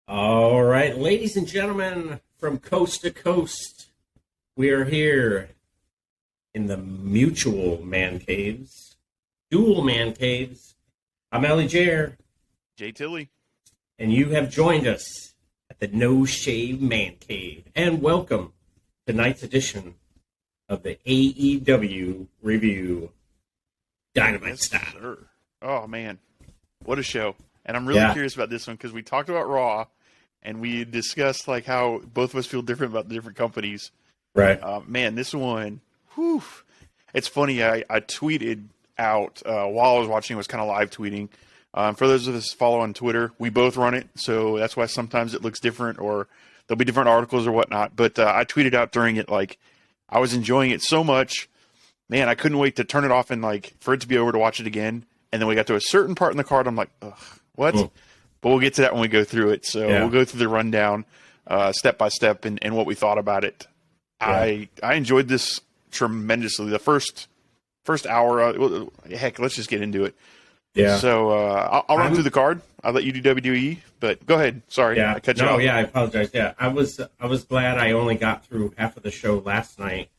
All right, ladies and gentlemen, from coast to coast, we are here in the mutual man caves, dual man caves. I'm ElliJar, JTilly. and you have joined us at the No Shave Man Cave. And welcome to tonight's edition of the AEW Review Dynamite style. Sir. Oh, man. What a show. And I'm really curious about this one because we talked about Raw and we discussed like how both of us feel different about the different companies. Right. Man, this one, whew. It's funny. I tweeted out while I was watching, I was kind of live tweeting. For those of us who follow on Twitter, we both run it. So that's why sometimes it looks different or there'll be different articles or whatnot. But I tweeted out during it like I was enjoying it so much. Man, I couldn't wait to turn it off and like for it to be over to watch it again. And then we got to a certain part in the card. I'm like, ugh, what? But we'll get to that when we go through it. So we'll go through the rundown step by step and what we thought about it. Yeah. I enjoyed this tremendously. The first hour, heck, let's just get into it. Yeah. So I'll run through the card. I'll let you do WWE, but go ahead. Sorry, I cut you off. I apologize. Yeah, I was glad I only got through half of the show last night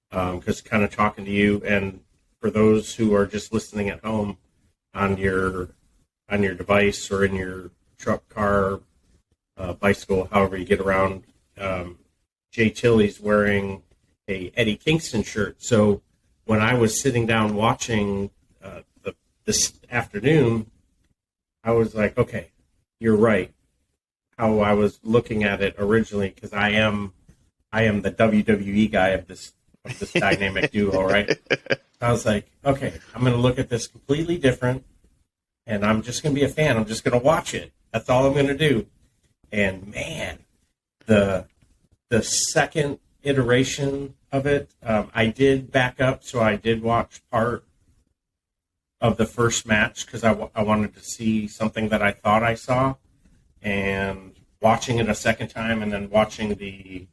because kind of talking to you, and for those who are just listening at home on your device or in your truck, car, bicycle, however you get around, JTilly's wearing a Eddie Kingston shirt. So when I was sitting down watching this afternoon, I was like, okay, you're right. How I was looking at it originally, because I am the WWE guy of this dynamic duo, right? I was like, okay, I'm going to look at this completely different, and I'm just going to be a fan. I'm just going to watch it. That's all I'm going to do. And man, the second iteration of it, I did back up, so I did watch part of the first match because I wanted to see something that I thought I saw, and watching it a second time and then watching the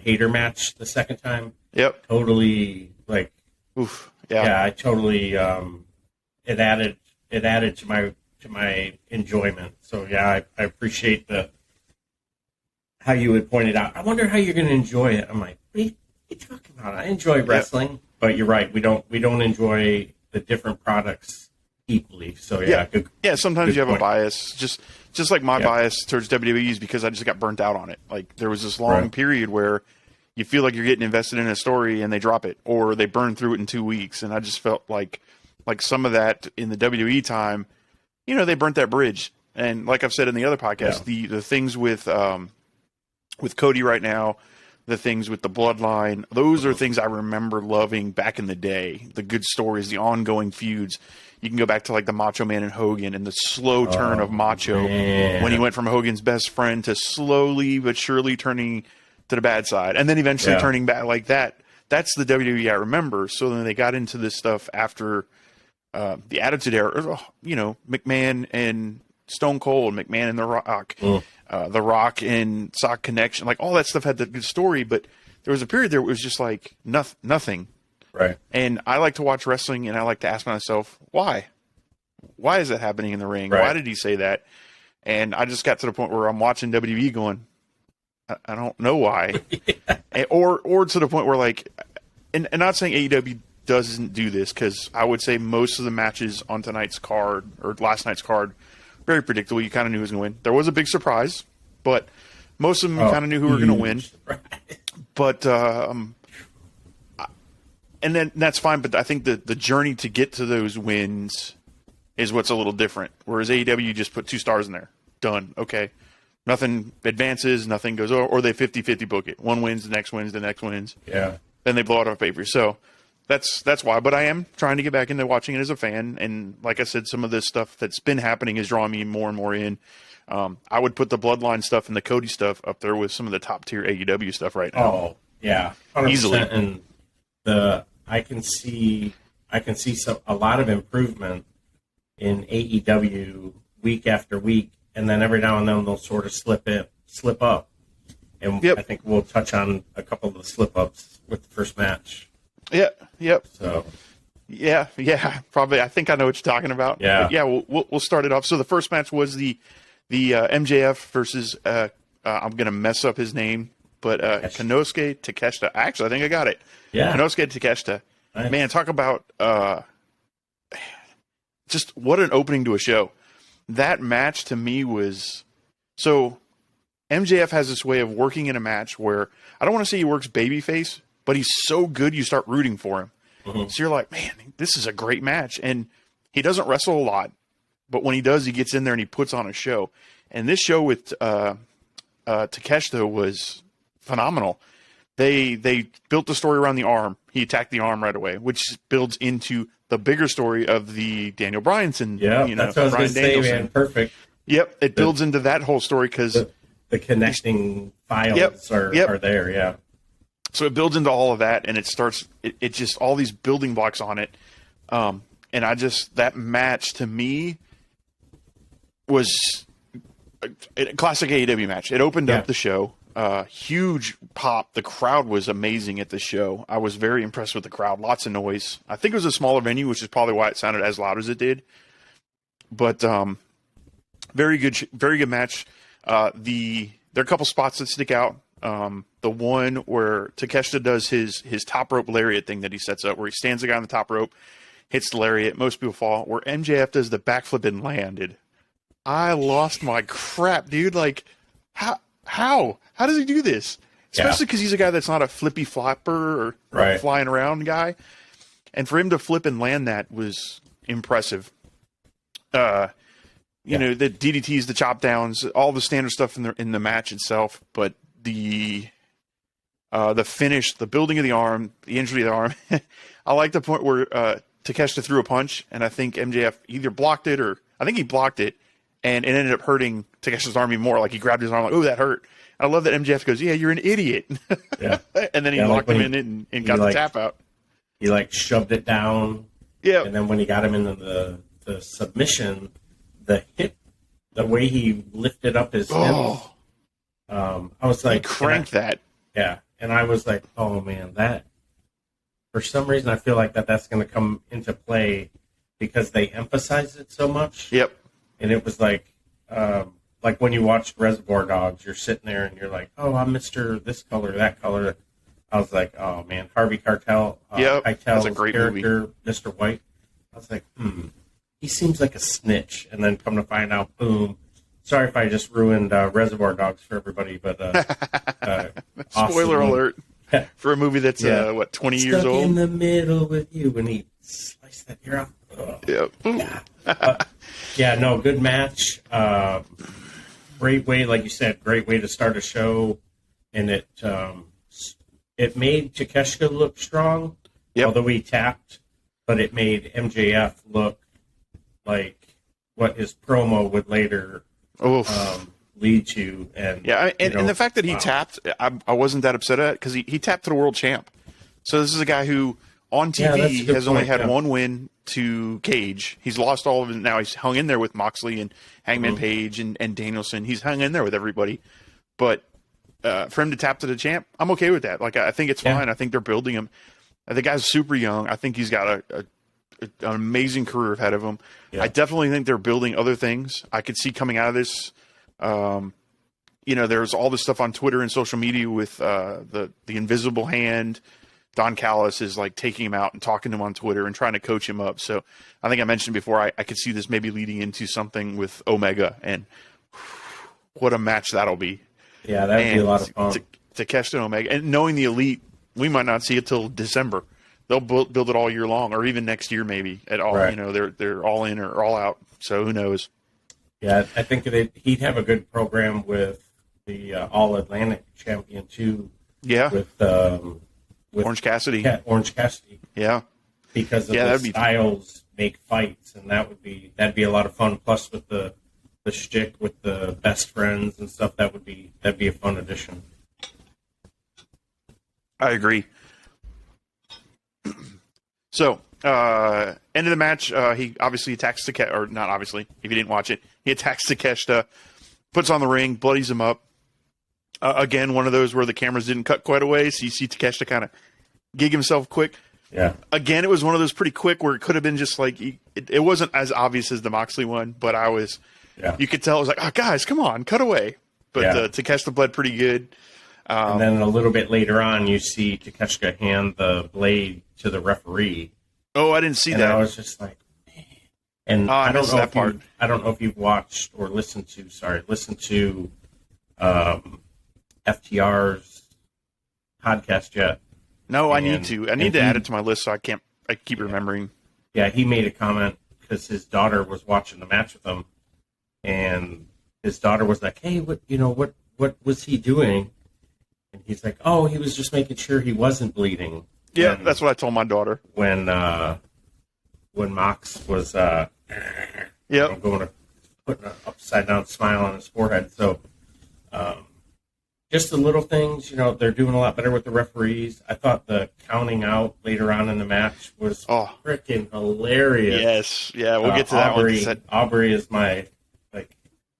Hater match the second time. Yep. Totally like. Oof. Yeah. I totally. It added to my enjoyment. So yeah, I appreciate how you would point it out. I wonder how you're going to enjoy it. I'm like, what are you talking about? I enjoy wrestling, but you're right. We don't enjoy the different products equally. So good. Yeah, sometimes you have point. A bias, just like my bias towards WWE is because I just got burnt out on it. Like there was this long period where you feel like you're getting invested in a story and they drop it or they burn through it in 2 weeks, and I just felt like some of that in the WWE time, they burnt that bridge. And like I've said in the other podcast, the things with Cody right now, the things with the bloodline, those are things I remember loving back in the day. The good stories, the ongoing feuds. You can go back to like the Macho Man and Hogan and the slow turn of Macho when he went from Hogan's best friend to slowly but surely turning to the bad side and then eventually turning back like that. That's the WWE I remember. So then they got into this stuff after the Attitude Era, McMahon and Stone Cold, McMahon and The Rock. The Rock and Sock Connection, like all that stuff had the good story, but there was a period there where it was just like nothing. Right. And I like to watch wrestling, and I like to ask myself, why? Why is that happening in the ring? Right. Why did he say that? And I just got to the point where I'm watching WWE going, I don't know why. or to the point where like, and not saying AEW doesn't do this, because I would say most of the matches on tonight's card or last night's card, very predictable. You kind of knew who was going to win. There was a big surprise, but most of them kind of knew who were going to win. But and then that's fine. But I think the journey to get to those wins is what's a little different. Whereas AEW just put 2 stars in there, done. Okay, nothing advances, nothing goes over, or they 50-50 book it. One wins, the next wins, the next wins. Yeah. Then they blow it off paper. So that's why. But I am trying to get back into watching it as a fan. And like I said, some of this stuff that's been happening is drawing me more and more in. I would put the Bloodline stuff and the Cody stuff up there with some of the top tier AEW stuff right now. Oh yeah, 100%. Easily. And I can see a lot of improvement in AEW week after week, and then every now and then they'll sort of slip up. And I think we'll touch on a couple of the slip ups with the first match. Yeah. Yep. So. Yeah. Probably. I think I know what you're talking about. Yeah. But yeah. We'll start it off. So the first match was the the MJF versus I'm gonna mess up his name, but Konosuke Takeshita. Actually, I think I got it. Yeah. Konosuke Takeshita. Nice. Man, talk about just what an opening to a show. That match to me was so. MJF has this way of working in a match where I don't want to say he works babyface, but he's so good you start rooting for him. Mm-hmm. So you're like, man, this is a great match. And he doesn't wrestle a lot, but when he does, he gets in there and he puts on a show. And this show with Takeshita was phenomenal. They built the story around the arm. He attacked the arm right away, which builds into the bigger story of the Daniel Bryanson. Yeah, that's what I was going to say, man. Perfect. Yep, it builds into that whole story because the connecting files are there, yeah. So it builds into all of that, and it starts. It just all these building blocks on it, and that match to me was a classic AEW match. It opened up the show. Huge pop. The crowd was amazing at the show. I was very impressed with the crowd. Lots of noise. I think it was a smaller venue, which is probably why it sounded as loud as it did. But very good match. There are a couple spots that stick out. The one where Takeshita does his top rope lariat thing that he sets up, where he stands the guy on the top rope, hits the lariat, most people fall. Where MJF does the backflip and landed. I lost my crap, dude. Like, how does he do this? Especially because he's a guy that's not a flippy flopper or flying around guy. And for him to flip and land that was impressive. You know, the DDTs, the chop downs, all the standard stuff in the match itself, but the finish, the building of the arm, the injury of the arm. I like the point where Takeshita threw a punch, and I think MJF either blocked it or I think he blocked it, and it ended up hurting Takeshita's arm even more. Like he grabbed his arm, like, oh, that hurt. I love that MJF goes, yeah, you're an idiot. Yeah. And then he locked him in and got the tap out. He shoved it down. Yeah. And then when he got him into the submission, the hip, the way he lifted up his hip, I was like, he cranked that. Yeah. And I was like, oh man, that, for some reason, I feel like that's going to come into play because they emphasize it so much. Yep. And it was like when you watched Reservoir Dogs, you're sitting there and you're like, oh, I'm Mr. this color, that color. I was like, oh man, Harvey Keitel, that's a great character, movie. Mr. White. I was like, he seems like a snitch. And then come to find out, boom. Sorry if I just ruined Reservoir Dogs for everybody, but spoiler alert for a movie that's 20 years old. In the middle with you when he sliced that ear off. Yep. No, good match. Great way, like you said, great way to start a show, and it made Takeshita look strong, although he tapped, but it made MJF look like what his promo would later lead to. And and the fact that he tapped, I wasn't that upset at it because he tapped to the world champ. So this is a guy who on TV has only had one win to Cage. He's lost all of it now. He's hung in there with Moxley and Hangman Page and Danielson. He's hung in there with everybody. But for him to tap to the champ, I'm okay with that. Like, I think it's fine. I think they're building him. The guy's super young. I think he's got an amazing career ahead of him. Yeah. I definitely think they're building other things. I could see coming out of this. There's all this stuff on Twitter and social media with the invisible hand. Don Callis is taking him out and talking to him on Twitter and trying to coach him up. So I think I mentioned before, I could see this maybe leading into something with Omega, and what a match that'll be. Yeah, that would be a lot of fun. Takeshita and Omega, and knowing the Elite, we might not see it till December. They'll build it all year long, or even next year maybe at all. Right. They're all in or all out. So who knows? Yeah, I think he'd have a good program with the All Atlantic Champion too. Yeah, with Orange Cassidy. Orange Cassidy. Yeah, because of the styles make fights, and that'd be a lot of fun. Plus with the shtick with the best friends and stuff, that'd be a fun addition. I agree. So, end of the match, he obviously attacks Takeshita, or not obviously, if you didn't watch it, he attacks Takeshita, puts on the ring, bloodies him up. Again, one of those where the cameras didn't cut quite away, so you see Takeshita kind of gig himself quick. Yeah. Again, it was one of those pretty quick where it could have been just it wasn't as obvious as the Moxley one, but I was You could tell it was like, oh, guys, come on, cut away. But Takeshita bled pretty good. And then a little bit later on, you see Takeshita hand the blade to the referee. Oh, I didn't see and that. I was just like, man. And I don't know that part. I don't know if you've watched or listened to FTR's podcast yet. No, I need to. I need to add it to my list so I keep remembering. Yeah, he made a comment because his daughter was watching the match with him, and his daughter was like, "Hey, what was he doing?" And he's like, "Oh, he was just making sure he wasn't bleeding." Yeah, that's what I told my daughter. When Mox was going to put an upside down smile on his forehead. So just the little things, they're doing a lot better with the referees. I thought the counting out later on in the match was freaking hilarious. Yes, yeah, we'll get to that one. Aubrey is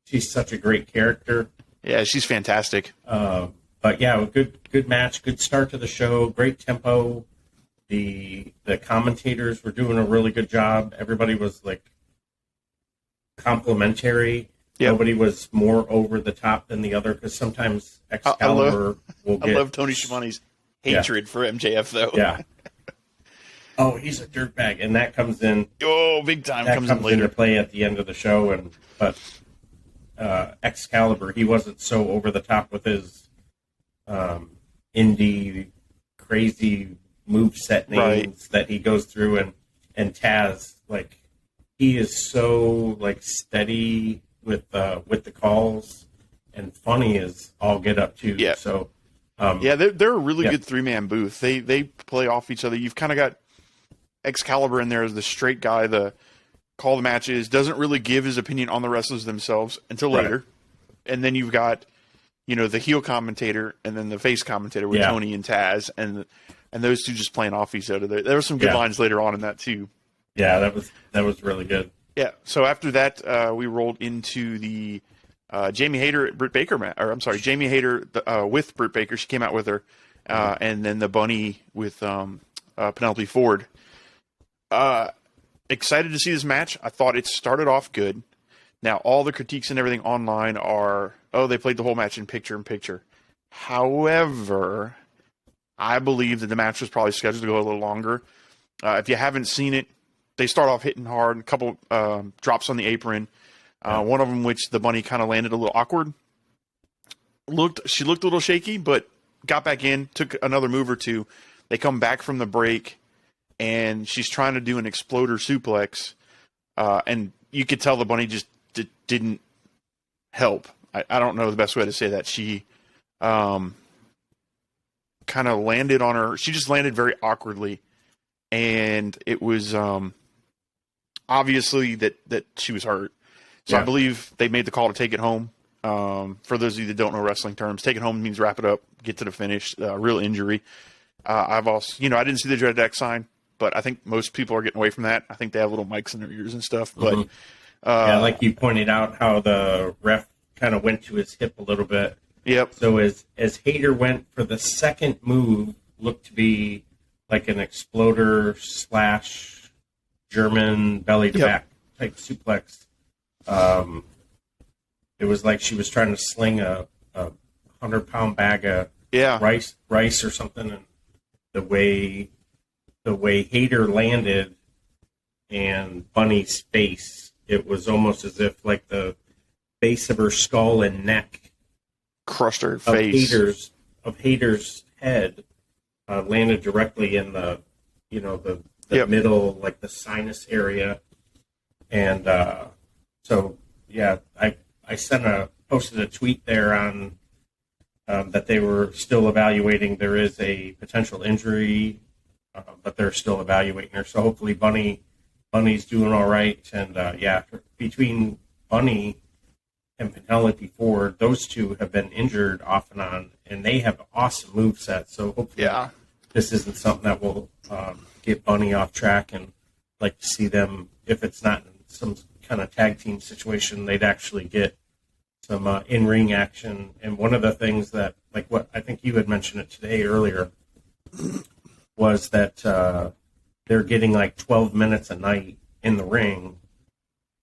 she's such a great character. Yeah, she's fantastic. But yeah, good match, good start to the show, great tempo. The commentators were doing a really good job. Everybody was complimentary. Yep. Nobody was more over the top than the other, because sometimes Excalibur will get... I love Tony Schiavone's hatred for MJF, though. Yeah. Oh, he's a dirtbag, and that comes in... Oh, big time. That comes in later. Into play at the end of the show, but Excalibur, he wasn't so over the top with his indie crazy moveset names that he goes through, and Taz, he is so steady with the calls, and funny as all get up too. Yeah. So they're a really good 3-man booth. They play off each other. You've kind of got Excalibur in there as the straight guy, the call the matches, doesn't really give his opinion on the wrestlers themselves until later. And then you've got, the heel commentator and then the face commentator with Tony and Taz, and those two just playing off each other. There were some good lines later on in that too. Yeah, that was really good. Yeah. So after that, we rolled into the Jamie Hayter Britt Baker match, or I'm sorry, Jamie Hayter with Britt Baker. She came out with her, and then the Bunny with Penelope Ford. Excited to see this match. I thought it started off good. Now, all the critiques and everything online are, they played the whole match in picture-in-picture. However, I believe that the match was probably scheduled to go a little longer. If you haven't seen it, they start off hitting hard, a couple drops on the apron. One of them, which the Bunny kind of landed a little awkward. She looked a little shaky, but got back in, took another move or two. They come back from the break, and she's trying to do an exploder suplex, and you could tell the Bunny just didn't help. I don't know the best way to say that. She kind of landed on her. She just landed very awkwardly, and it was obviously that she was hurt. So I believe they made the call to take it home. For those of you that don't know wrestling terms, take it home means wrap it up, get to the finish. Real injury. I've also, I didn't see the Dreaded X sign, but I think most people are getting away from that. I think they have little mics in their ears and stuff. But like you pointed out, how the ref kind of went to his hip a little bit. Yep. So as Hayter went for the second move, looked to be like an exploder / German belly to back type suplex. It was like she was trying to sling a 100-pound bag of rice or something, and the way Hayter landed and Bunny's face, it was almost as if the base of her skull and neck crushed her face of Hayter's head landed directly in the middle, the sinus area, and I posted a tweet there on that they were still evaluating. There is a potential injury, but they're still evaluating her. So hopefully Bunny's doing all right. And between Bunny and Penelope Ford, those two have been injured off and on, and they have awesome movesets. So hopefully this isn't something that will get Bunny off track, and like to see them, if it's not in some kind of tag team situation, they'd actually get some in-ring action. And one of the things that, what I think you had mentioned it today earlier, was that they're getting 12 minutes a night in the ring,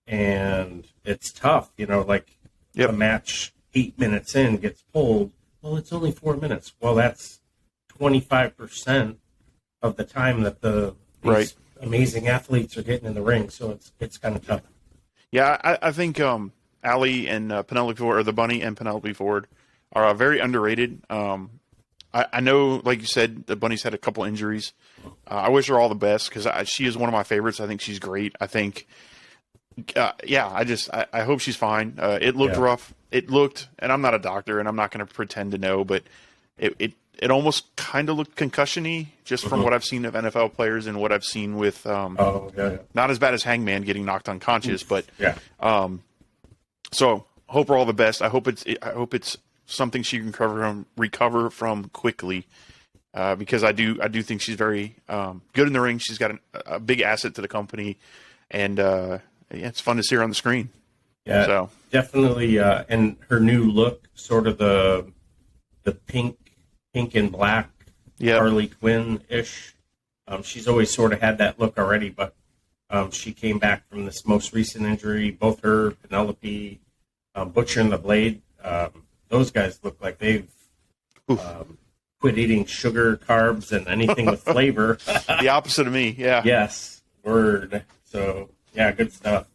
and it's tough. Like Yep. a match 8 minutes in gets pulled. Well, it's only 4 minutes. Well, that's 25% of the time that these amazing athletes are getting in the ring. So it's kind of tough. Yeah, I think Allie and Penelope Ford, or the Bunny and Penelope Ford, are very underrated. I know, like you said, the Bunny's had a couple injuries. I wish her all the best because she is one of my favorites. I think she's great. I think, I hope she's fine. It looked rough. It looked, and I'm not a doctor, and I'm not going to pretend to know, but it almost kind of looked concussion-y just from what I've seen of NFL players and what I've seen with not as bad as Hangman getting knocked unconscious, but so hope her all the best. I hope it's something she can recover from quickly, because I do think she's very good in the ring. She's got a big asset to the company, and it's fun to see her on the screen. Yeah, so definitely. And her new look, sort of the pink and black, Harley Quinn-ish. She's always sort of had that look already, but she came back from this most recent injury. Both her, Penelope, Butcher and the Blade, those guys look like they've quit eating sugar, carbs, and anything with flavor. The opposite of me, yeah. Yes, word. So, yeah, good stuff.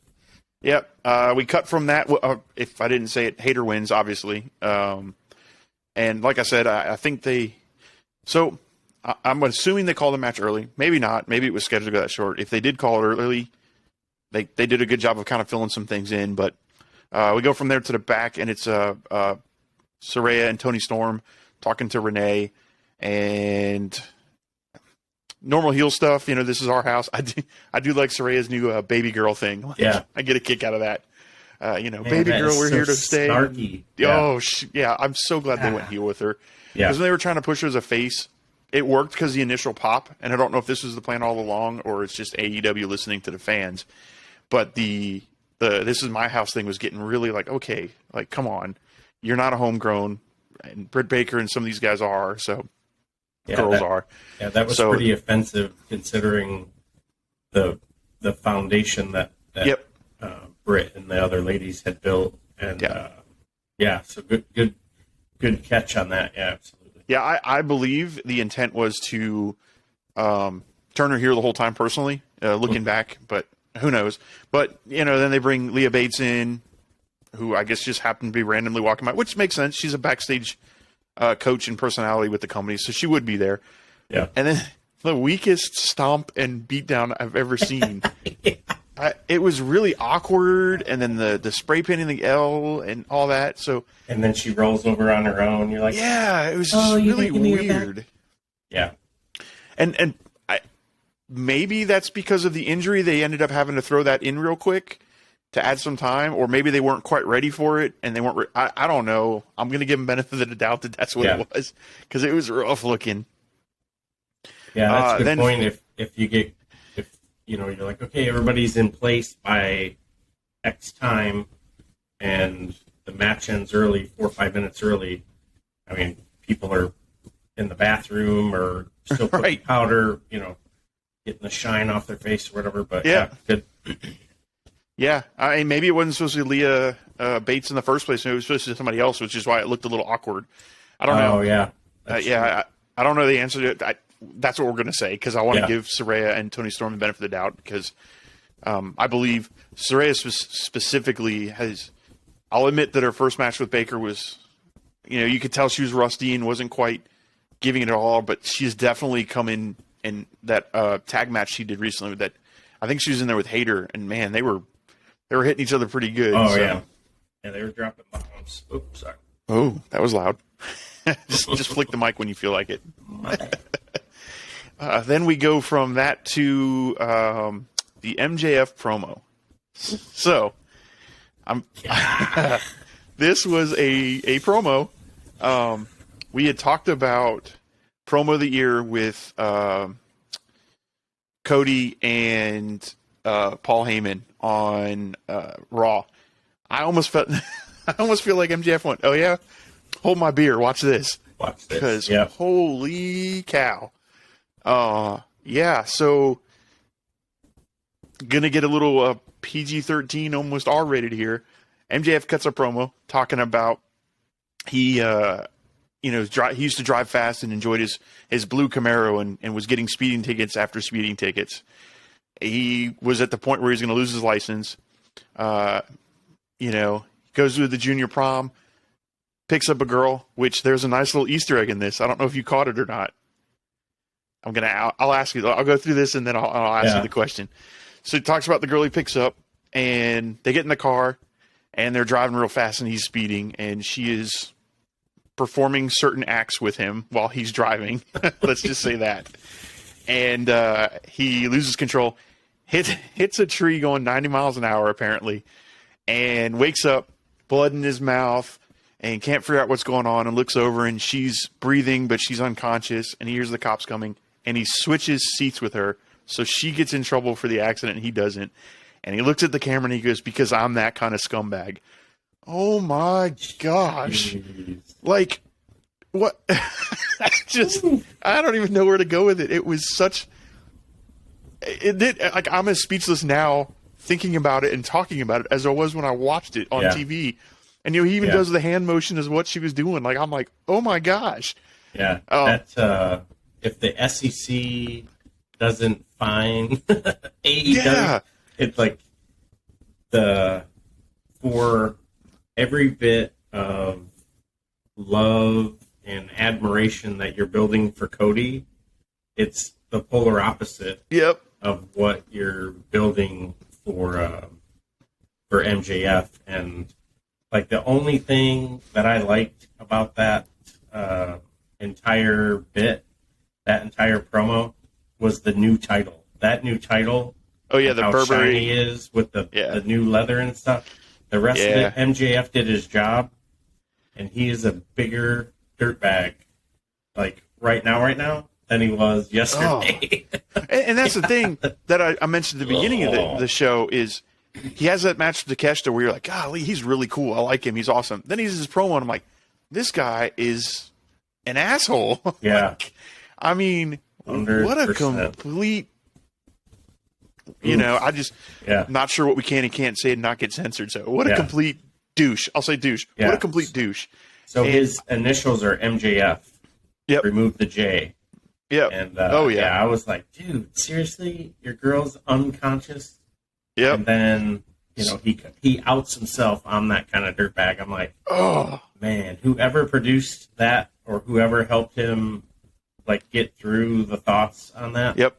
Yep. We cut from that. If I didn't say it, Hater wins, obviously. And like I said, I think so I'm assuming they called the match early. Maybe not. Maybe it was scheduled to go that short. If they did call it early, they did a good job of kind of filling some things in. But we go from there to the back, and it's Saraya and Toni Storm talking to Renee, and normal heel stuff. This is our house. I do like Saraya's new baby girl thing. Like, I get a kick out of that. Man, baby girl, we're here to stay. Snarky. Oh, I'm so glad they went heel with her. Because when they were trying to push her as a face, it worked because the initial pop, and I don't know if this was the plan all along or it's just AEW listening to the fans, but the this is my house thing was getting really like, okay, like, come on, you're not a homegrown, and Britt Baker and some of these guys are, so girls are. Yeah, that was pretty offensive considering the foundation that Britt and the other ladies had built, and so good catch on that. Yeah, absolutely. Yeah, I believe the intent was to turn her heel the whole time. Personally, looking back, but who knows? But then they bring Leah Bates in, who I guess just happened to be randomly walking by, which makes sense. She's a backstage coach and personality with the company, so she would be there. Yeah, and then the weakest stomp and beatdown I've ever seen. It was really awkward, and then the spray painting the L and all that. So, and then she rolls over on her own. You're like, it was just really weird. Yeah, and maybe that's because of the injury. They ended up having to throw that in real quick to add some time, or maybe they weren't quite ready for it, and they weren't. I don't know. I'm going to give them benefit of the doubt that that's what it was, because it was rough looking. Yeah, that's a good point. If you get you're like, okay, everybody's in place by X time, and the match ends early, 4 or 5 minutes early. I mean, people are in the bathroom or still putting powder, getting the shine off their face or whatever. But good. Yeah, I mean, maybe it wasn't supposed to be Leah Bates in the first place. Maybe it was supposed to be somebody else, which is why it looked a little awkward. I don't know. Oh, yeah. I don't know the answer to it. That's what we're going to say, because I want to give Saraya and Toni Storm the benefit of the doubt, because I believe Saraya specifically has – I'll admit that her first match with Baker was – you could tell she was rusty and wasn't quite giving it all, but she's definitely come in that tag match she did recently with that – I think she was in there with Hater, and, man, they were hitting each other pretty good. Oh, yeah. Yeah, they were dropping bombs. Oops, sorry. Oh, that was loud. just flick the mic when you feel like it. Then we go from that to the MJF promo. So, this was a promo. We had talked about promo of the year with Cody and Paul Heyman on Raw. I almost feel like MJF went, "Oh yeah, hold my beer, watch this." Because holy cow. So gonna get a little PG-13, almost R-rated here. MJF cuts a promo talking about he used to drive fast and enjoyed his blue Camaro and was getting speeding tickets after speeding tickets. He was at the point where he's going to lose his license. Goes to the junior prom, picks up a girl, which there's a nice little Easter egg in this. I don't know if you caught it or not. I'll ask you. I'll go through this and then I'll ask you the question. So he talks about the girl he picks up, and they get in the car, and they're driving real fast, and he's speeding, and she is performing certain acts with him while he's driving. Let's just say that. And he loses control, hits a tree going 90 miles an hour apparently, and wakes up, blood in his mouth, and can't figure out what's going on, and looks over, and she's breathing, but she's unconscious, and he hears the cops coming, and he switches seats with her, so she gets in trouble for the accident, and he doesn't. And he looks at the camera, and he goes, because I'm that kind of scumbag. Oh, my gosh. Jeez. Like, what? I don't even know where to go with it. It was such... I'm as speechless now thinking about it and talking about it as I was when I watched it on TV. And he even does the hand motion as what she was doing. Like, I'm like, oh my gosh. Yeah. That if the SEC doesn't fine AEW, it's like for every bit of love and admiration that you're building for Cody, it's the polar opposite of what you're building for MJF. And like the only thing that I liked about that entire bit, that entire promo, was the new title. That new title. Oh yeah, the how Burberry shiny is with the new leather and stuff. The rest of it, MJF did his job, and he is a bigger dirtbag, like right now, than he was yesterday. Oh. And that's the thing that I mentioned at the beginning of the show is he has that match with Takeshita where you're like, golly, he's really cool. I like him. He's awesome. Then he's his promo, and I'm like, this guy is an asshole. Yeah. I mean, 100%. What a complete... I just not sure what we can and can't say and not get censored. So what a complete douche. I'll say douche. Yeah. What a complete douche. So his initials are MJF. Yep. Remove the J. Yep. And I was like, dude, seriously? Your girl's unconscious? Yep. And then, he outs himself. I'm that kind of dirtbag. I'm like, oh, man, whoever produced that or whoever helped him get through the thoughts on that. Yep.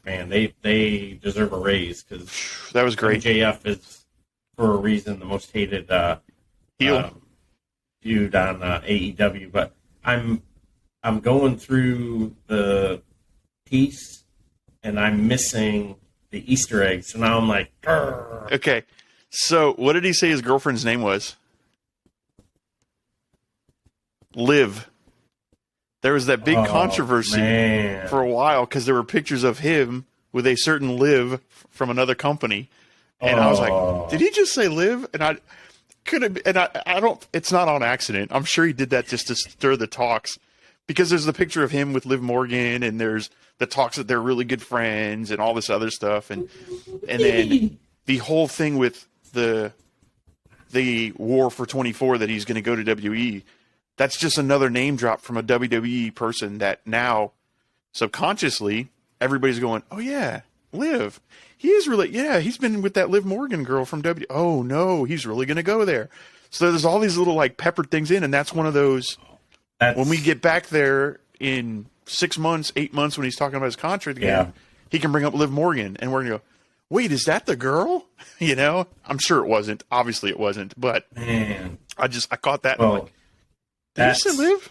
Man, they deserve a raise because that was great. MJF is, for a reason, the most hated heel feud on AEW. But I'm going through the piece and I'm missing the Easter egg. So now I'm like, grr. Okay. So what did he say his girlfriend's name was? Liv. There was that big controversy for a while because there were pictures of him with a certain Liv from another company. And I was like, did he just say Liv? And I could have, and I don't, it's not on accident. I'm sure he did that just to stir the talks because there's the picture of him with Liv Morgan and there's the talks that they're really good friends and all this other stuff. And then the whole thing with the war for 24 that he's going to go to WWE. That's just another name drop from a WWE person that now subconsciously everybody's going, oh yeah, Liv. He is really, he's been with that Liv Morgan girl from WWE. Oh no, he's really going to go there. So there's all these little peppered things in, and that's one of those, when we get back there in 6 months, 8 months, when he's talking about his contract again, he can bring up Liv Morgan, and we're going to go, wait, is that the girl? I'm sure it wasn't. Obviously it wasn't, but man, I caught that. Well, did you say Liv?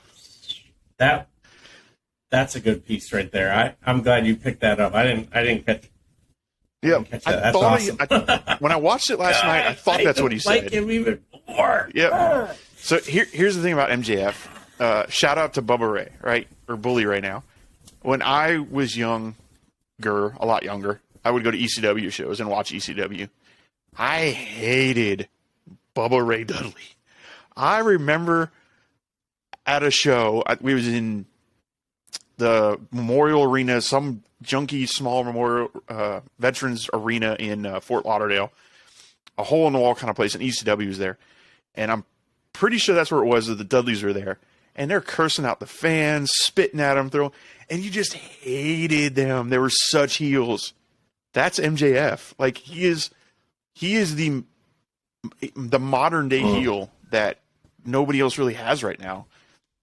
That's a good piece right there. I'm glad you picked that up. I didn't catch. Yeah, catch that. That's awesome. When I watched it last night, I thought that's what he said. Like him even more. Yep. So here's the thing about MJF. Shout out to Bubba Ray, right, or Bully Ray now. When I was younger, a lot younger, I would go to ECW shows and watch ECW. I hated Bubba Ray Dudley. I remember at a show, we was in the Memorial Arena, some junky small Memorial Veterans Arena in Fort Lauderdale, a hole in the wall kind of place, and ECW was there, and I'm pretty sure that's where it was that the Dudleys were there, and they're cursing out the fans, spitting at them, and you just hated them. They were such heels. That's MJF. Like he is the modern day heel that nobody else really has right now.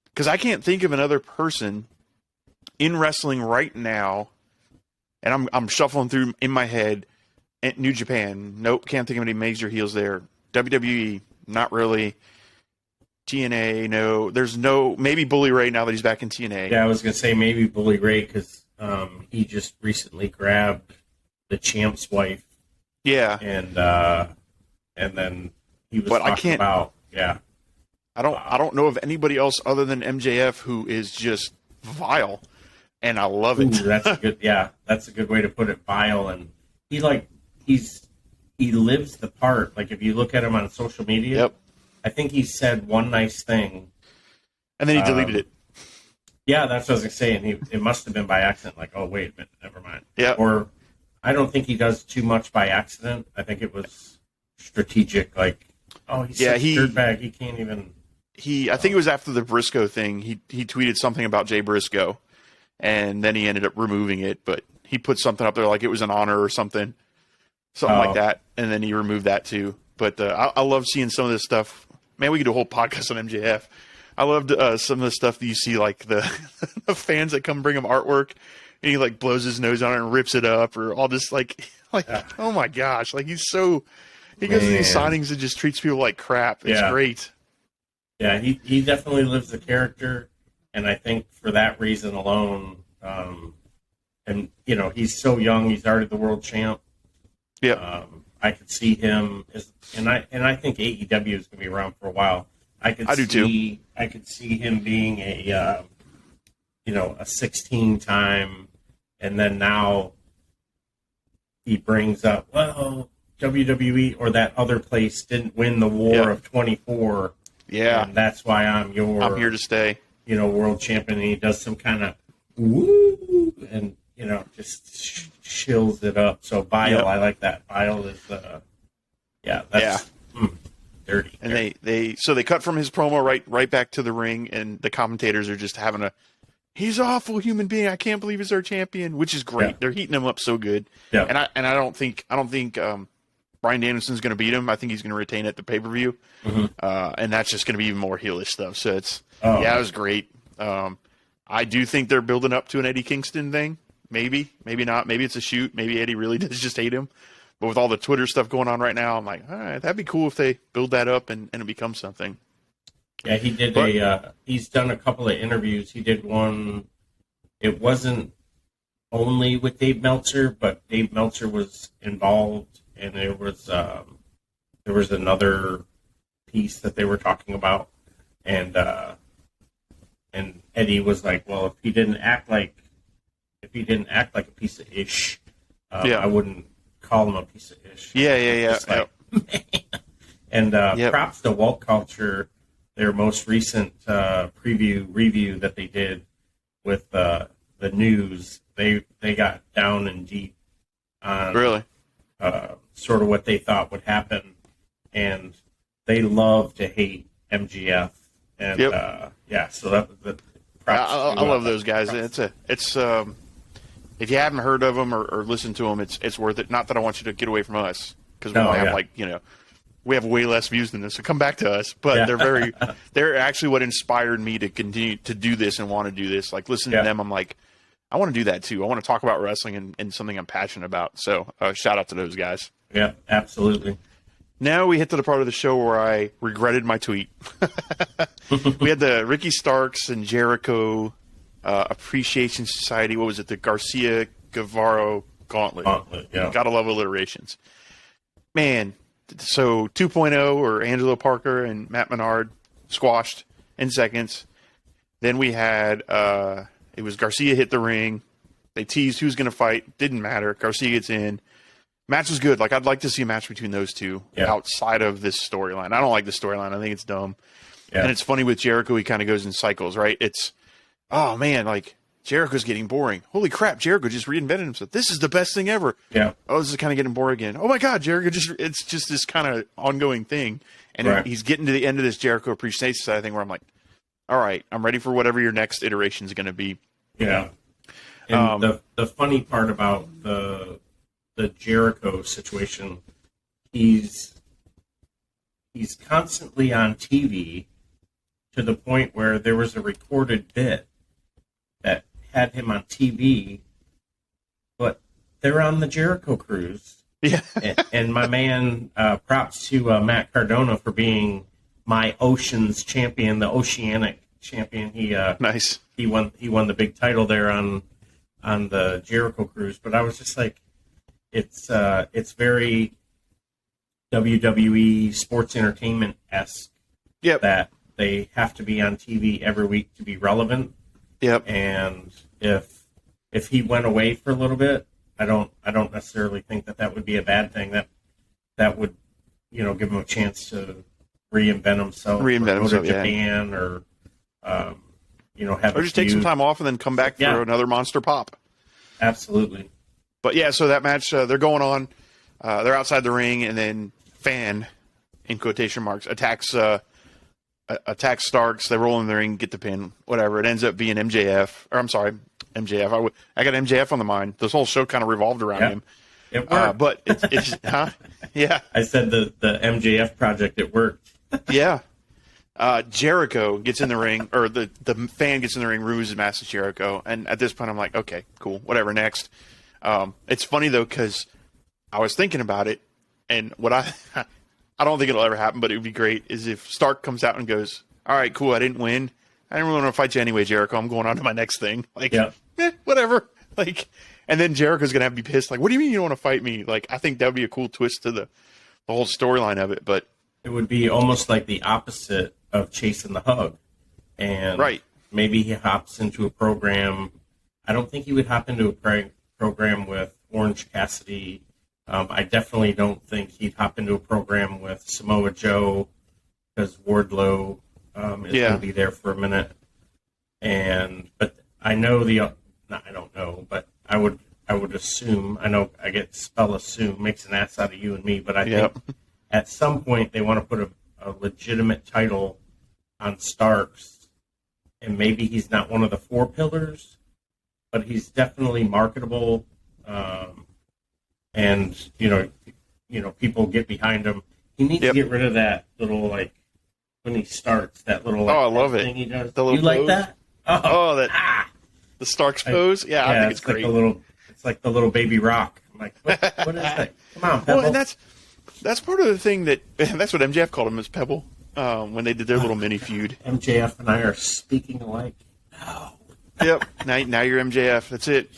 Because I can't think of another person in wrestling right now, and I'm shuffling through in my head. New Japan, nope, can't think of any major heels there. WWE, not really. TNA, no. There's no, maybe Bully Ray now that he's back in TNA. Yeah, I was gonna say maybe Bully Ray because he just recently grabbed the champ's wife. Yeah, and then he was talking about I don't know of anybody else other than MJF who is just vile, and I love it. Ooh, that's a good way to put it. Vile, and he lives the part. Like if you look at him on social media, yep. I think he said one nice thing, and then he deleted it. Yeah, that's what I was gonna say, and it must have been by accident. Like, oh wait a minute, never mind. Yeah. Or I don't think he does too much by accident. I think it was strategic. Like, oh, he's such a dirtbag. He can't even. I think it was after the Briscoe thing. He tweeted something about Jay Briscoe, and then he ended up removing it. But he put something up there like it was an honor or something like that, and then he removed that too. But I love seeing some of this stuff. Man, we could do a whole podcast on MJF. I loved some of the stuff that you see, like the fans that come bring him artwork, and he like blows his nose on it and rips it up, or all this oh my gosh, like he goes to these signings and just treats people like crap. It's great. Yeah, he definitely lives the character, and I think for that reason alone, and he's so young, he's already the world champ. Yeah, I could see him and I think AEW is going to be around for a while. I do too. I could see him being a 16-time, and then now he brings up, well, WWE or that other place didn't win the war of 24. Yeah, and that's why I'm here to stay. World champion. And he does some kind of woo, and just chills it up. So Vile, I like that. Vile is dirty. And they cut from his promo right back to the ring, and the commentators are just having he's an awful human being. I can't believe he's our champion, which is great. Yeah. They're heating him up so good. Yeah. And I don't think Bryan Danielson's going to beat him. I think he's going to retain at the pay-per-view. Mm-hmm. And that's just going to be even more heelish stuff. So it was great. I do think they're building up to an Eddie Kingston thing. Maybe not. Maybe it's a shoot. Maybe Eddie really does just hate him. But with all the Twitter stuff going on right now, I'm like, all right, that'd be cool if they build that up and it becomes something. Yeah, he did he's done a couple of interviews. He did one. It wasn't only with Dave Meltzer, but Dave Meltzer was involved, and there was another piece that they were talking about, and Eddie was like, well, if he didn't act like a piece of ish, I wouldn't call him a piece of ish. Yeah. And props to Walt Culture, their most recent review that they did with the news. They got down and deep on really sort of what they thought would happen, and they love to hate MGF. And so that was the props. I love those guys. It's if you haven't heard of them or listened to them, it's worth it. Not that I want you to get away from us, because we have we have way less views than this, so come back to us. But they're actually what inspired me to continue to do this and want to do this. Like listening to them, I'm like, I want to do that too. I want to talk about wrestling and something I'm passionate about. So shout out to those guys. Yeah, absolutely. Now we hit to the part of the show where I regretted my tweet. We had the Ricky Starks and Jericho Appreciation Society. What was it? The Garcia Guevara Gauntlet. Gotta love alliterations. Man, so 2.0 or Angelo Parker and Matt Menard squashed in seconds. Then we had, it was Garcia hit the ring. They teased who's going to fight. Didn't matter. Garcia gets in. Match was good. Like, I'd like to see a match between those two outside of this storyline. I don't like the storyline. I think it's dumb. Yeah. And it's funny with Jericho, he kind of goes in cycles, right? It's, oh man, like Jericho's getting boring. Holy crap, Jericho just reinvented himself. This is the best thing ever. Yeah. Oh, this is kind of getting boring again. Oh my God, Jericho it's just this kind of ongoing thing. And he's getting to the end of this Jericho Appreciation Society thing where I'm like, all right, I'm ready for whatever your next iteration is going to be. Yeah. And the funny part about the Jericho situation, he's constantly on TV to the point where there was a recorded bit that had him on TV, but they're on the Jericho cruise. Yeah. and my man, props to Matt Cardona for being my Oceans champion, the Oceanic champion. Nice. He won the big title there on the Jericho cruise. But I was just like, it's very WWE sports entertainment-esque. Yep. That they have to be on TV every week to be relevant. Yep. And if he went away for a little bit, I don't necessarily think that would be a bad thing. That would, give him a chance to reinvent himself. Go to Japan, or have or just take some time off and then come back for another monster pop. Absolutely. But yeah, so that match, they're going on. They're outside the ring, and then Fan, in quotation marks, attacks Starks. They roll in the ring, get the pin, whatever. It ends up being MJF. Or I'm sorry, MJF. I got MJF on the mind. This whole show kind of revolved around him. It worked. But it's huh? Yeah. I said the MJF project, it worked. Yeah. Jericho gets in the ring, or the Fan gets in the ring, ruins Master Jericho. And at this point, I'm like, okay, cool, whatever, next. It's funny, though, because I was thinking about it, and what I don't think it'll ever happen, but it would be great, is if Stark comes out and goes, all right, cool, I didn't win. I didn't really want to fight you anyway, Jericho. I'm going on to my next thing. Like, whatever. Like, and then Jericho's going to have to be pissed. Like, what do you mean you don't want to fight me? Like, I think that would be a cool twist to the whole storyline of it, but it would be almost like the opposite of chasing the hug. And maybe he hops into a program. I don't think he would hop into a program with Orange Cassidy. I definitely don't think he'd hop into a program with Samoa Joe, because Wardlow is going to be there for a minute. But I know I don't know, but I would assume, I know I get spell assume, makes an ass out of you and me, but I think at some point they want to put a legitimate title on Starks, and maybe he's not one of the four pillars, but he's definitely marketable, and people get behind him. He needs to get rid of that little, like, when he starts, that little I love thing it. He does. The you little like pose? that? The Starks pose. Yeah, I think it's great. It's like the little baby rock. I'm like, what is that? Come on, Pebble. Well, and that's part of the thing that's what MJF called him, as Pebble, when they did their little mini feud. MJF and I are speaking alike. No. Yep. Now you're MJF. That's it.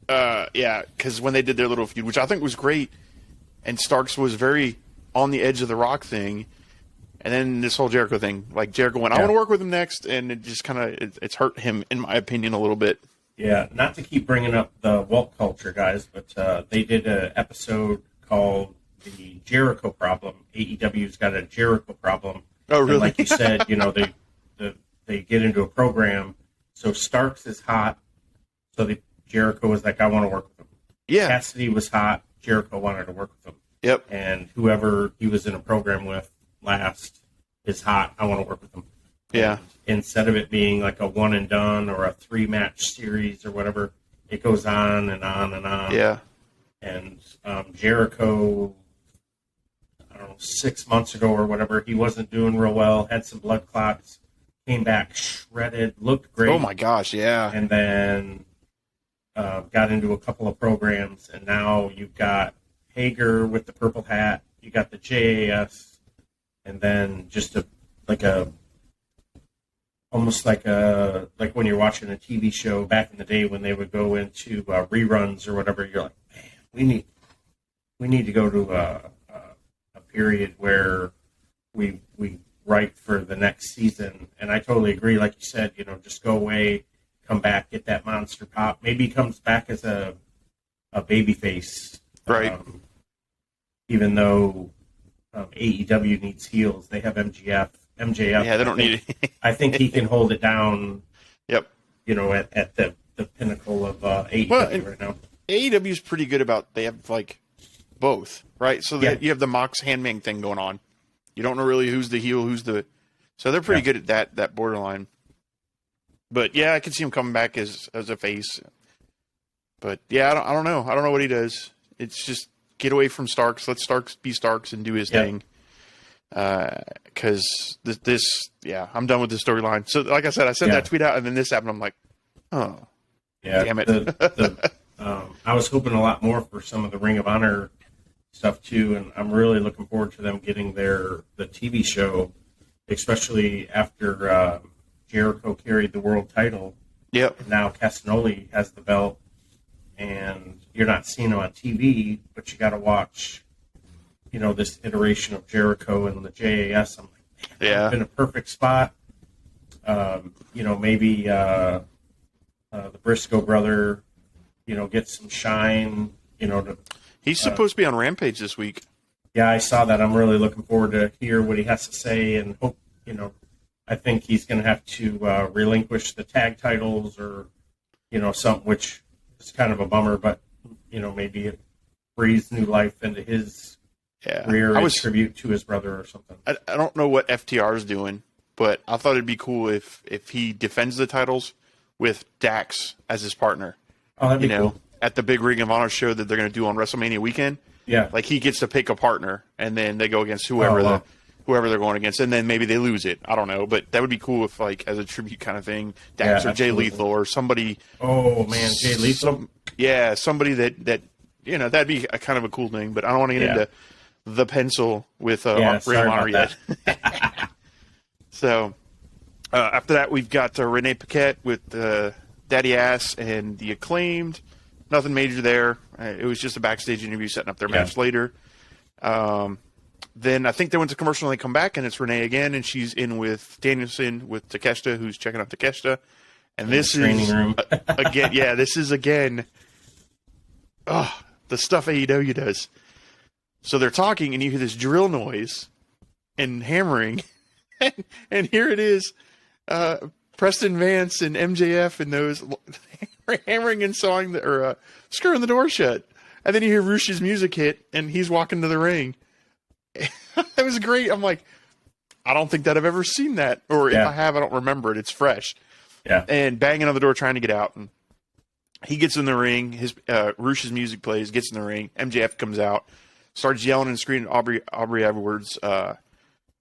Yeah. Because when they did their little feud, which I think was great, and Starks was very on the edge of the Rock thing, and then this whole Jericho thing, like Jericho went, I want to work with him next, and it just kind of it's hurt him, in my opinion, a little bit. Yeah, not to keep bringing up the woke culture, guys, but they did an episode called The Jericho Problem. AEW's got a Jericho problem. Oh, really? And like you said, they get into a program. So Starks is hot. So Jericho was like, I want to work with him. Yeah. Cassidy was hot. Jericho wanted to work with him. Yep. And whoever he was in a program with last is hot. I want to work with him. Yeah. And instead of it being like a one and done or a 3-match series or whatever, it goes on and on and on. Yeah. And Jericho, I don't know, 6 months ago or whatever, he wasn't doing real well, had some blood clots, came back shredded, looked great. Oh my gosh, yeah. And then got into a couple of programs, and now you've got Hager with the purple hat, you got the JAS, and then just almost like when you're watching a TV show back in the day when they would go into reruns or whatever. You're like, man, we need to go to a period where we write for the next season. And I totally agree. Like you said, just go away, come back, get that monster pop. Maybe he comes back as a baby face, right? Even though AEW needs heels, they have MJF. Yeah, they don't need it. I think he can hold it down. Yep. at the pinnacle of AEW right now. AEW is pretty good about, they have like both, right? So you have the Mox Handman thing going on. You don't know really who's the heel, so they're pretty good at that borderline. But yeah, I can see him coming back as a face. But yeah, I don't know. I don't know what he does. It's just get away from Starks. Let Starks be Starks and do his thing. Because I'm done with the storyline. So like I said, I sent that tweet out, and then this happened. I'm like, oh, damn it. I was hoping a lot more for some of the Ring of Honor stuff too, and I'm really looking forward to them getting the TV show, especially after Jericho carried the world title. Yep. And now Castagnoli has the belt, and you're not seeing him on TV, but you got to watch, this iteration of Jericho and the JAS. I'm like, man, it's been a perfect spot. Maybe the Briscoe brother, get some shine. He's supposed to be on Rampage this week. Yeah, I saw that. I'm really looking forward to hear what he has to say, and hope, I think he's going to have to relinquish the tag titles or, something, which is kind of a bummer, but, maybe it breathes new life into his career in tribute to his brother or something. I don't know what FTR is doing, but I thought it'd be cool if he defends the titles with Dax as his partner. Oh, that'd be cool. At the big Ring of Honor show that they're going to do on WrestleMania weekend. Yeah. Like he gets to pick a partner, and then they go against whoever they're going against, and then maybe they lose it. I don't know, but that would be cool if, like, as a tribute kind of thing, Dax or Jay Lethal or somebody. Oh man, Jay Lethal. Somebody that that'd be a kind of a cool thing. But I don't want to get into the pencil with Ring of Honor yet. So after that, we've got Renee Paquette with Daddy Ass and the Acclaimed. Nothing major there. It was just a backstage interview setting up their match later. Then I think they went to commercial and they come back, and it's Renee again, and she's in with Danielson with Takeshita, who's checking out Takeshita. And this is room. This is again the stuff AEW does. So they're talking, and you hear this drill noise and hammering, and here it is, Preston Vance and MJF and those hammering and sawing screwing the door shut. And then you hear Rush's music hit, and he's walking to the ring. It was great. I'm like, I don't think that I've ever seen that. Or if I have, I don't remember it. It's fresh. Yeah. And banging on the door trying to get out. And he gets in the ring. His Rush's music plays, gets in the ring. MJF comes out, starts yelling and screaming at Aubrey Edwards,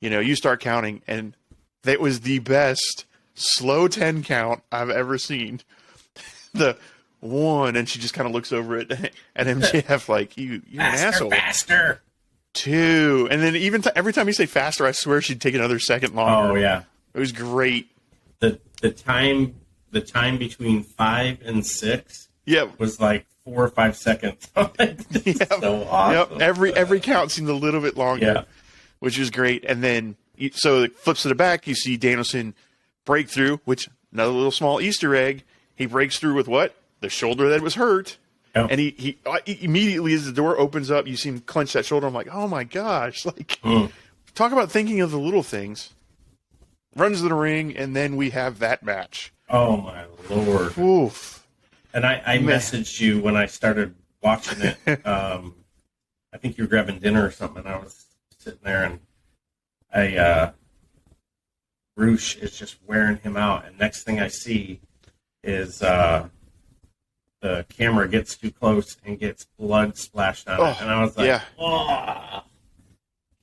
you start counting. And that was the best slow 10 count I've ever seen. The one, and she just kind of looks over it at MJF like, you're an asshole. Faster. 2, and then even every time you say faster, I swear she'd take another second longer. Oh yeah, it was great. The time between 5 and 6 was like 4 or 5 seconds. So awesome. Every count seemed a little bit longer, which was great. And then so it flips to the back, you see Danielson break through, which another little small Easter egg. He breaks through with what? The shoulder that was hurt. Yep. And he immediately, as the door opens up, you see him clench that shoulder. I'm like, oh my gosh. Like, talk about thinking of the little things. Runs to the ring, and then we have that match. Oh my Lord. Oof. And I messaged you when I started watching it. I think you were grabbing dinner or something, and I was sitting there, and Roosh is just wearing him out. And next thing I see is the camera gets too close and gets blood splashed on it. And I was like, oh.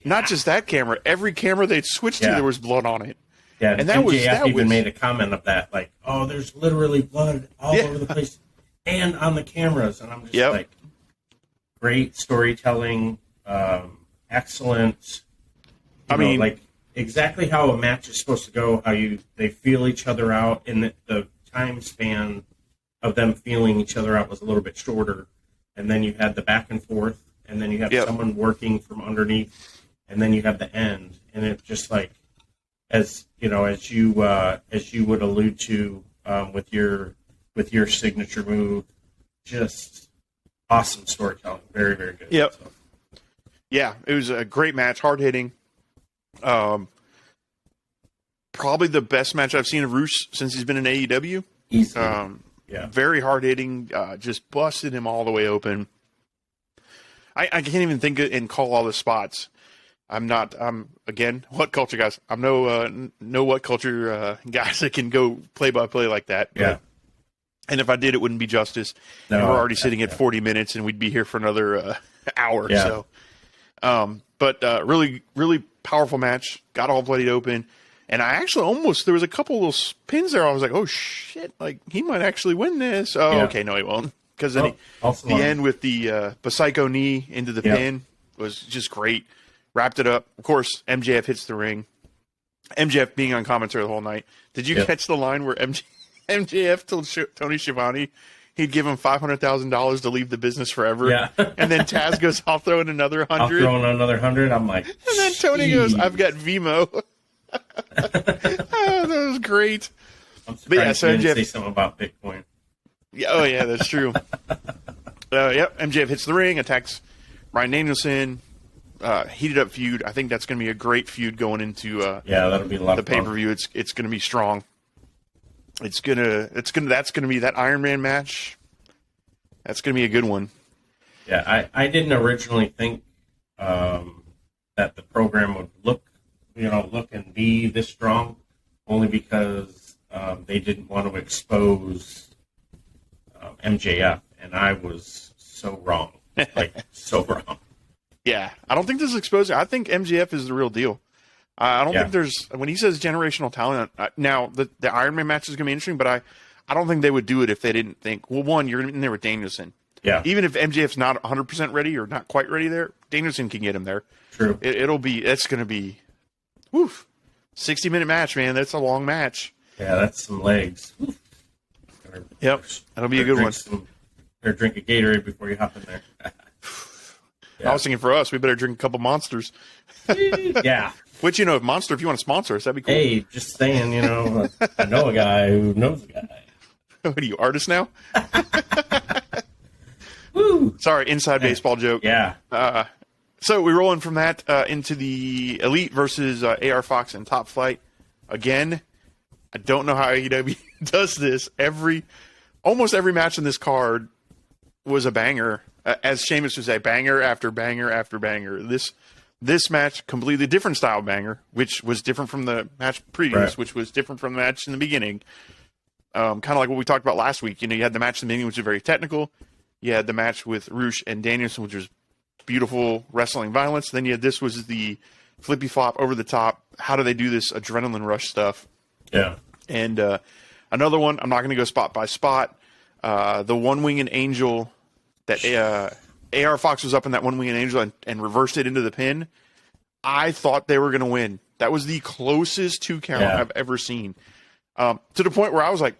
Not just that camera. Every camera they'd switched to, there was blood on it. Yeah, and MJF even made a comment of that, like, oh, there's literally blood all over the place and on the cameras. And I'm just like, great storytelling, excellent. Like exactly how a match is supposed to go, how they feel each other out, and the time span of them feeling each other out was a little bit shorter. And then you had the back and forth, and then you have someone working from underneath, and then you have the end. And it just like, as you would allude to with your signature move, just awesome storytelling, very, very good. Yep. So. Yeah, it was a great match, hard hitting. Probably the best match I've seen of Roosh since he's been in AEW. Easy. Very hard hitting, just busted him all the way open. I can't even think and call all the spots. Again, what culture guys? I'm no what culture guys that can go play by play like that. Yeah. And if I did, it wouldn't be justice. No, and we're already sitting at 40 minutes, and we'd be here for another hour. Yeah. So, really, really powerful match. Got all bloodied open. And I actually there was a couple of little pins there. I was like, oh, shit, like, he might actually win this. Oh, yeah. Okay, no, he won't. Because then the end with the Psycho knee into the pin was just great. Wrapped it up. Of course, MJF hits the ring. MJF being on commentary the whole night. Did you catch the line where MJF told Tony Schiavone he'd give him $500,000 to leave the business forever? Yeah. And then Taz goes, I'll throw in another 100. I'll throw in another 100. I'm like, and then Tony goes, I've got Vimo. That was great. I'm surprised you didn't say something about Bitcoin. Yeah, oh, yeah, that's true. MJF hits the ring, attacks Bryan Danielson. Heated up feud. I think that's going to be a great feud going into that'll be a lot the pay per view. It's going to be strong. That's going to be that Iron Man match. That's going to be a good one. Yeah, I didn't originally think that the program would look and be this strong, only because they didn't want to expose MJF, and I was so wrong, so wrong. Yeah, I don't think this is exposing. I think MJF is the real deal. I don't think there's, when he says generational talent, now the Iron Man match is going to be interesting, but I don't think they would do it if they didn't think, well, one, you're in there with Danielson. Yeah. Even if MJF's not 100% ready or not quite ready there, Danielson can get him there. True. It's going to be, 60-minute match, man. That's a long match. Yeah, that's some legs. Yep, that'll be a good one. Or drink a Gatorade before you hop in there. I was thinking for us, we better drink a couple Monsters. Yeah. Which, if Monster, if you want to sponsor us, that'd be cool. Hey, just saying, I know a guy who knows a guy. What are you, artist now? Woo! Sorry, inside baseball joke. Yeah. So we're rolling from that into the Elite versus AR Fox and Top Flight. Again, I don't know how AEW does this. Almost every match in this card was a banger. As Sheamus would say, banger after banger after banger. This match, completely different style banger, which was different from the match previous, which was different from the match in the beginning. Kind of like what we talked about last week. You had the match in the beginning, which was very technical. You had the match with Rush and Danielson, which was beautiful wrestling violence. Then you had this was the flippy flop over the top. How do they do this adrenaline rush stuff? Yeah. And another one, I'm not going to go spot by spot. The one-winged angel that AR Fox was up in that one-winged angel and reversed it into the pin. I thought they were going to win. That was the closest 2 count I've ever seen. To the point where I was like,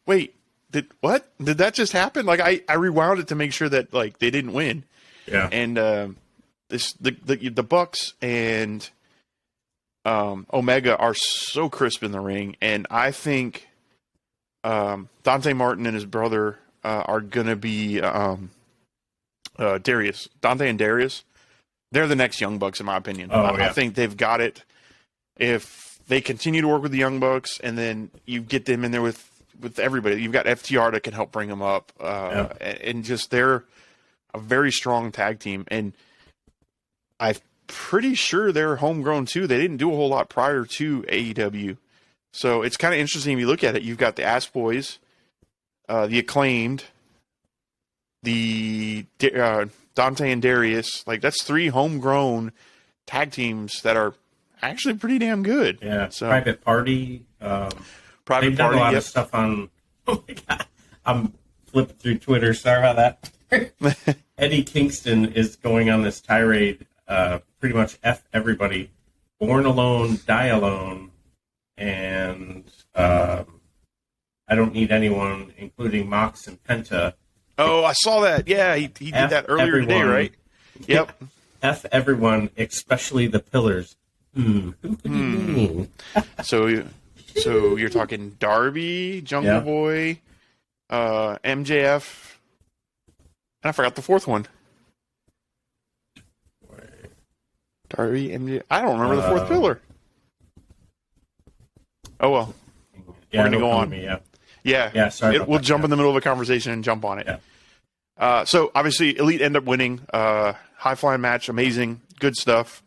wait, did that just happen? Like I rewound it to make sure that like they didn't win. Yeah. And the Bucks and Omega are so crisp in the ring, and I think Dante Martin and his brother are gonna be Darius. Dante and Darius. They're the next Young Bucks, in my opinion. I think they've got it. If they continue to work with the Young Bucks, and then you get them in there with everybody, you've got FTR that can help bring them up, and just they're a very strong tag team. And I'm pretty sure they're homegrown too. They didn't do a whole lot prior to AEW, so it's kind of interesting if you look at it. You've got the Ass Boys, the Acclaimed, the Dante and Darius. Like that's 3 homegrown tag teams that are actually pretty damn good. Yeah. So Private Party. They've done a lot of stuff on. Oh my God. I'm flipping through Twitter. Sorry about that. Eddie Kingston is going on this tirade. Pretty much F everybody. Born alone, die alone, and I don't need anyone, including Mox and Penta. Oh, I saw that. Yeah, he did that earlier today, right? Yep. F everyone, especially the pillars. Who could he mean? So you're talking Darby, Jungle Boy, MJF, and I forgot the 4th one. Darby, MJF. I don't remember the 4th pillar. Oh well. Yeah, we're gonna go on. Yeah. Yeah, sorry about We'll that. jump in the middle of a conversation and jump on it. Yeah. So obviously, Elite end up winning. High flying match, amazing, good stuff.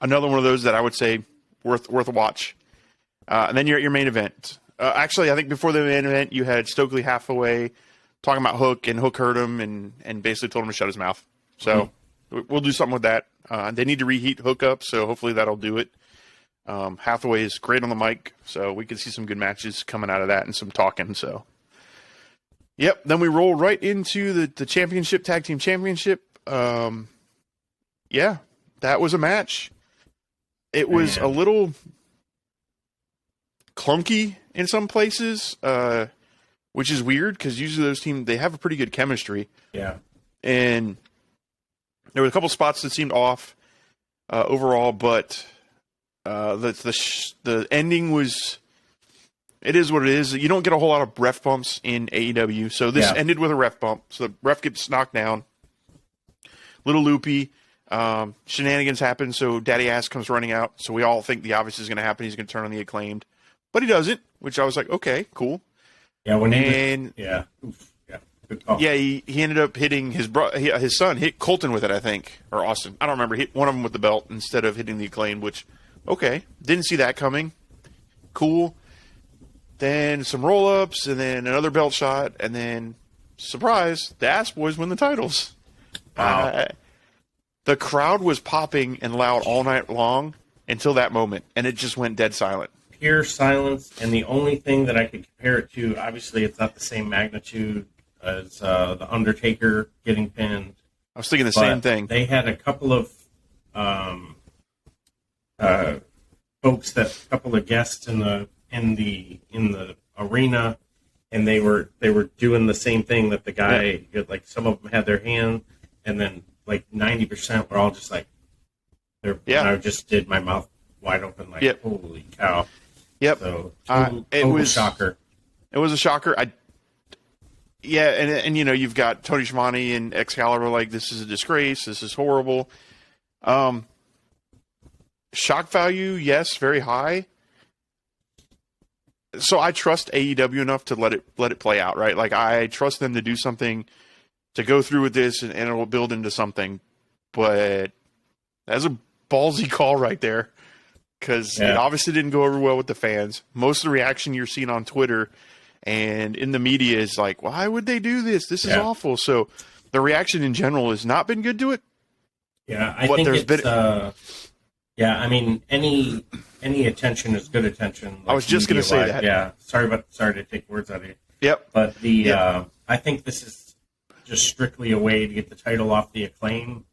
Another one of those that I would say worth a watch. And then you're at your main event. Actually, I think before the main event, you had Stokely Hathaway talking about Hook, and Hook heard him and basically told him to shut his mouth. So we'll do something with that. They need to reheat Hook up, so hopefully that'll do it. Hathaway is great on the mic, so we could see some good matches coming out of that and some talking. So, yep. Then we roll right into the championship, tag team championship. Yeah, that was a match. It was a little clunky in some places, which is weird because usually those teams, they have a pretty good chemistry. Yeah. And there were a couple spots that seemed off overall, but the ending was, it is what it is. You don't get a whole lot of ref bumps in AEW, so this ended with a ref bump. So the ref gets knocked down. Little loopy. Shenanigans happen, so Daddy Ass comes running out. So we all think the obvious is going to happen. He's going to turn on the Acclaimed. But he doesn't, which I was like, okay, cool. Yeah, good call. Yeah, he ended up hitting his son, hit Colton with it, I think, or Austin. I don't remember. Hit one of them with the belt instead of hitting the Acclaimed, which, okay, didn't see that coming. Cool. Then some roll-ups, and then another belt shot, and then, surprise, the Ass Boys win the titles. Wow. The crowd was popping and loud all night long until that moment, and it just went dead silent. Pure silence, and the only thing that I could compare it to, obviously it's not the same magnitude as the Undertaker getting pinned. I was thinking the same thing. They had a couple of folks, a couple of guests in the arena, and they were doing the same thing that the guy, like some of them had their hand, and then like 90% were all just like, and I just did my mouth wide open, like, holy cow. Yep. So, it was a shocker. It was a shocker. And you know, you've got Tony Schiavone and Excalibur like, this is a disgrace. This is horrible. Shock value, yes, very high. So I trust AEW enough to let it play out, right? Like, I trust them to do something, to go through with this, and it will build into something. But that's a ballsy call right there, because it obviously didn't go over well with the fans. Most of the reaction you're seeing on Twitter and in the media is like, why would they do this? This is awful. So the reaction in general has not been good to it. Yeah, I think it's I mean, any attention is good attention. Like, I was just going to say that. Yeah, sorry to take words out of you. Yep. But I think this is just strictly a way to get the title off the Acclaim,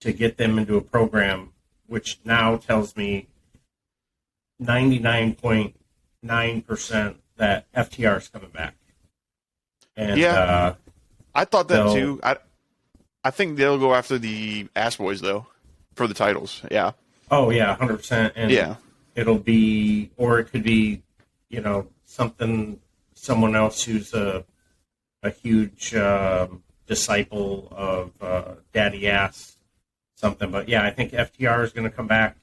to get them into a program, which now tells me 99.9% that FTR is coming back. And I thought that too. I think they'll go after the Ass Boys though for the titles. Yeah. Oh yeah, 100%. And it'll be, or it could be, you know, someone else who's a huge disciple of Daddy Ass, something. But yeah, I think FTR is going to come back.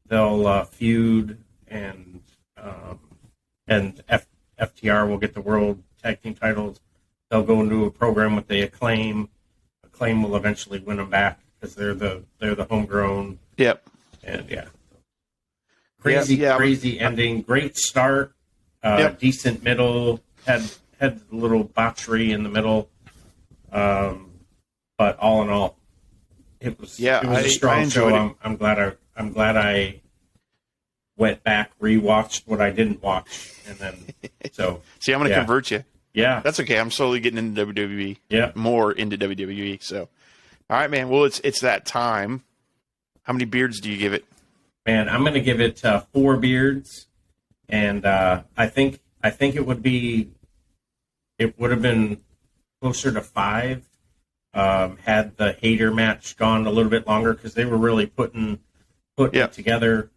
They'll feud, and FTR will get the World Tag Team titles. They'll go into a program with the Acclaim. Acclaim will eventually win them back because they're the homegrown. Yep. And crazy ending. Great start. Decent middle. Had a little botchery in the middle. But all in all, it was a strong show. I'm glad I went back, rewatched what I didn't watch, and then see, I'm going to convert you. Yeah, that's okay. I'm slowly getting into WWE. Yeah, more into WWE. So, all right, man. Well, it's that time. How many beards do you give it? Man, I'm going to give it 4 beards, and I think it would have been closer to 5 had the Hater match gone a little bit longer, because they were really putting it together.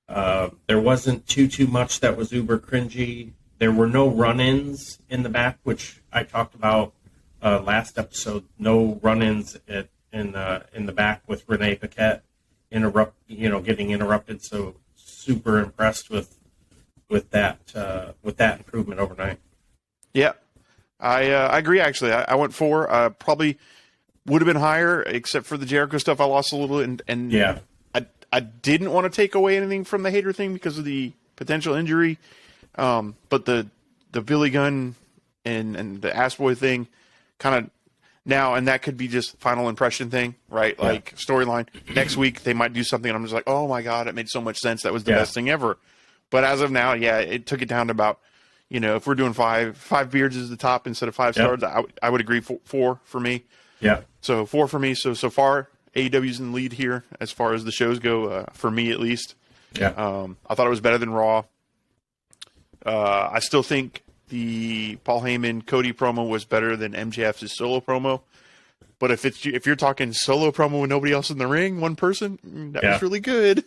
There wasn't too much that was uber cringy. There were no run-ins in the back, which I talked about last episode. No run-ins in the back with Renee Paquette getting interrupted. So super impressed with with that improvement overnight. Yeah, I agree. Actually, I went 4. Probably would have been higher, except for the Jericho stuff. I lost a little, and yeah, I didn't want to take away anything from the Hater thing because of the potential injury. But the Billy Gunn and the Ass Boy thing kind of now, and that could be just final impression thing, right? Yeah. Like storyline. Next week they might do something, and I'm just like, oh my god, it made so much sense. That was the best thing ever. But as of now, yeah, it took it down to about, if we're doing five beards is the top instead of 5 stars, I would agree 4 for me. Yeah. So 4 for me. So far, AEW's in the lead here as far as the shows go, for me at least. Yeah. I thought it was better than Raw. I still think the Paul Heyman Cody promo was better than MJF's solo promo. But if you're talking solo promo with nobody else in the ring, one person, that was really good.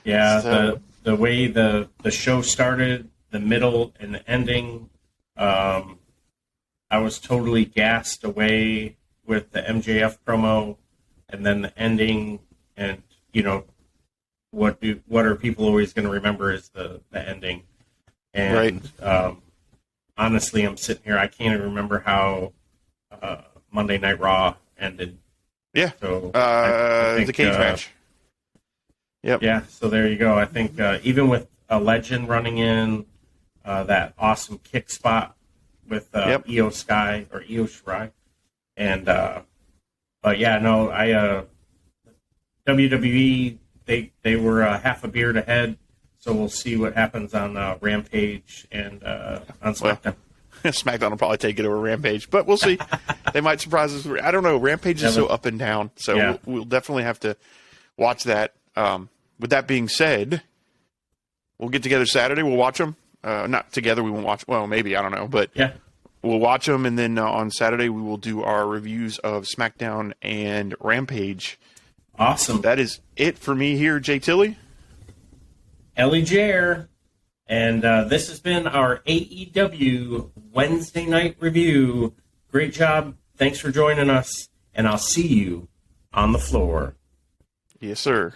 Yeah, So, the way the show started, the middle and the ending, I was totally gassed away with the MJF promo, and then the ending, and what are people always going to remember is the ending. And honestly, I'm sitting here, I can't even remember how Monday Night Raw ended. Yeah, so I think, the cage match. Yep. Yeah, so there you go. I think even with a legend running in, that awesome kick spot with Io Sky or Io Shirai, and but yeah, no, WWE they were half a beard ahead, so we'll see what happens on Rampage and on SmackDown. SmackDown will probably take it over Rampage, but we'll see. They might surprise us. I don't know. Rampage is so up and down, so we'll definitely have to watch that. With that being said, we'll get together Saturday. We'll watch them. Not together. We won't watch. Well, maybe, I don't know, but we'll watch them, and then on Saturday we will do our reviews of SmackDown and Rampage. Awesome. That is it for me here, JTilly. ElliJar. And this has been our AEW Wednesday night review. Great job. Thanks for joining us. And I'll see you on the floor. Yes, sir.